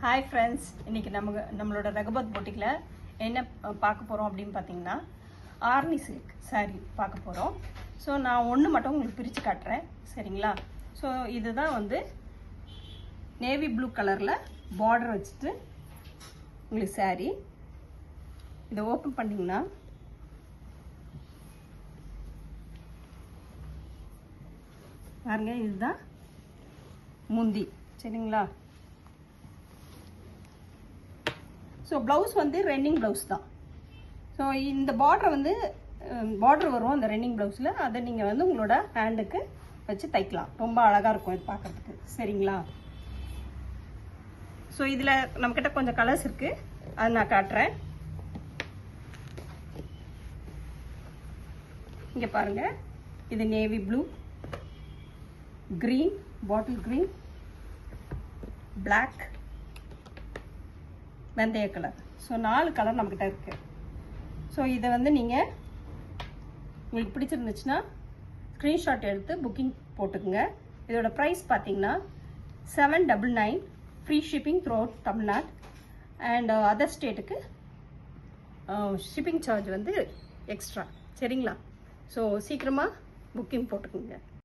Hi friends, இன்றைக்கி நம்மளோட ரகுபத் பொட்டிக்கில் என்ன பார்க்க போகிறோம் அப்படின்னு பார்த்தீங்கன்னா ஆர்னி சில்க் சாரீ பார்க்க போகிறோம். ஸோ நான் ஒன்று மட்டும் உங்களுக்கு பிரித்து காட்டுறேன், சரிங்களா? ஸோ இதுதான் வந்து நேவி ப்ளூ கலரில் பார்டர் வச்சுட்டு உங்களுக்கு சாரீ. இதை ஓப்பன் பண்ணிங்கன்னா பாருங்க, இதுதான் முந்தி, சரிங்களா? ஸோ ப்ளவுஸ் வந்து ரன்னிங் ப்ளவுஸ் தான். ஸோ இந்த பார்டர் வரும் அந்த ரன்னிங் ப்ளவுஸில். அதை நீங்கள் வந்து உங்களோட ஹேண்டுக்கு வச்சு தைக்கலாம். ரொம்ப அழகாக இருக்கும் இது பார்க்குறதுக்கு, சரிங்களா? ஸோ இதில் நம்மக்கிட்ட கொஞ்சம் கலர்ஸ் இருக்குது, அது நான் காட்டுறேன். இங்கே பாருங்கள், இது navy blue, green, bottle green, black, வெந்தய கலர். ஸோ 4 கலர் நம்மக்கிட்ட இருக்குது. ஸோ இதை வந்து நீங்கள் உங்களுக்கு பிடிச்சிருந்துச்சுன்னா ஸ்க்ரீன்ஷாட் எடுத்து புக்கிங் போட்டுக்குங்க. இதோட ப்ரைஸ் பார்த்தீங்கன்னா 799, free shipping through out Tamil Nadu and other ஸ்டேட்டுக்கு ஷிப்பிங் சார்ஜ் வந்து எக்ஸ்ட்ரா, சரிங்களா? ஸோ சீக்கிரமாக புக்கிங் போட்டுக்குங்க.